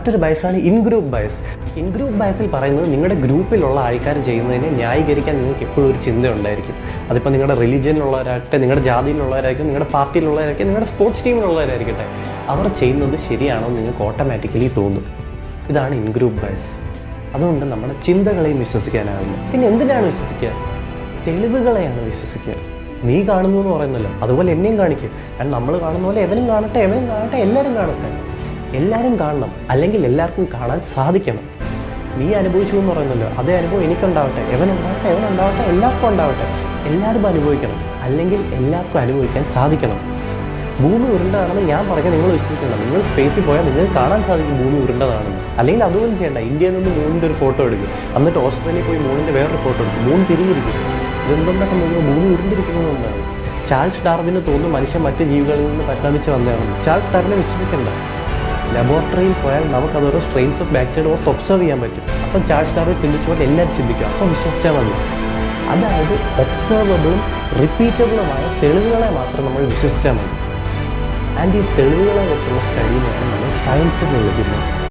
മറ്റൊരു ബയസാണ് in group bias. In group ബയസിൽ പറയുന്നത് നിങ്ങളുടെ ഗ്രൂപ്പിലുള്ള ആൾക്കാർ ചെയ്യുന്നതിനെ ന്യായീകരിക്കാൻ നിങ്ങൾക്ക് എപ്പോഴും ഒരു ചിന്ത ഉണ്ടായിരിക്കും. അതിപ്പോൾ നിങ്ങളുടെ റിലീജിയനിലുള്ളവരാകട്ടെ, നിങ്ങളുടെ ജാതിയിലുള്ളവരായിരിക്കും, നിങ്ങളുടെ പാർട്ടിയിലുള്ളവരായിരിക്കും, നിങ്ങളുടെ സ്പോർട്സ് ടീമിലുള്ളവരായിരിക്കട്ടെ, അവർ ചെയ്യുന്നത് ശരിയാണോ നിങ്ങൾക്ക് ഓട്ടോമാറ്റിക്കലി തോന്നും. ഇതാണ് ഇൻ ഗ്രൂപ്പ് ബയസ്. അതുകൊണ്ട് നമ്മുടെ ചിന്തകളെയും വിശ്വസിക്കാനാവില്ല. പിന്നെ എന്തിനാണ് വിശ്വസിക്കുക? തെളിവുകളെയാണ് വിശ്വസിക്കുക. നീ കാണുന്നു എന്ന് പറയുന്നല്ലോ, അതുപോലെ എന്നെയും കാണിക്കും. കാരണം നമ്മൾ കാണുന്ന പോലെ എവനും കാണട്ടെ, എല്ലാവരും കാണട്ടെ. എല്ലാവരും കാണണം, അല്ലെങ്കിൽ എല്ലാവർക്കും കാണാൻ സാധിക്കണം. നീ അനുഭവിച്ചു എന്ന് പറയുന്നല്ലോ, അതേ അനുഭവം എനിക്കുണ്ടാവട്ടെ, എവനുണ്ടാവട്ടെ, എല്ലാവർക്കും ഉണ്ടാവട്ടെ. എല്ലാവരും അനുഭവിക്കണം, അല്ലെങ്കിൽ എല്ലാവർക്കും അനുഭവിക്കാൻ സാധിക്കണം. ഭൂമി ഉരുണ്ടതാണെന്ന് ഞാൻ പറഞ്ഞാൽ നിങ്ങൾ വിശ്വസിക്കണം. നിങ്ങൾ സ്പേസിൽ പോയാൽ നിങ്ങൾക്ക് കാണാൻ സാധിക്കും ഭൂമി ഉരുണ്ടതാണെന്ന്. അല്ലെങ്കിൽ അതുപോലും ചെയ്യേണ്ട. ഇന്ത്യയിൽ നിന്ന് മൂണിൻ്റെ ഒരു ഫോട്ടോ എടുക്കും, എന്നിട്ട് ഓസ്ട്രേലിയയിൽ പോയി മൂണിൻ്റെ വേറൊരു ഫോട്ടോ എടുക്കും. മൂൺ തിരിഞ്ഞിരിക്കും. ഇതെന്തുകൊണ്ടാണ് സംഭവിക്കുന്നത്? ഭൂമി ഉരുണ്ടിരിക്കുന്നതുകൊണ്ടാണ്. ചാൾസ് ഡാർവിന് തോന്നുന്നു മനുഷ്യൻ മറ്റ് ജീവികളിൽ നിന്ന് പരിണമിച്ച് വന്നതാണ്. ചാൾസ് ഡാർവിനെ വിശ്വസിക്കേണ്ട. ലബോറട്ടറിയിൽ പോയാൽ നമുക്കതൊരു സ്ട്രെയിൻസ് ഓഫ് ബാക്ടീരിയ ഓർത്ത് ഒബ്സർവ് ചെയ്യാൻ പറ്റും. അപ്പം ചാൾസ് ഡാർവിൻ ചിന്തിച്ചുകൊണ്ട് എല്ലാവരും ചിന്തിക്കുക, അപ്പം വിശ്വസിച്ചാൽ മതി. അതായത് ഒബ്സർവബിളും റിപ്പീറ്റബിളുമായ തെളിവുകളെ മാത്രം നമ്മൾ വിശ്വസിച്ചാൽ മതി. ആൻഡ് ഈ തെളിവുകളെ വെച്ചുള്ള സ്റ്റഡിയാണ് നമ്മൾ സയൻസ് എന്ന് വിളിക്കുന്നത്.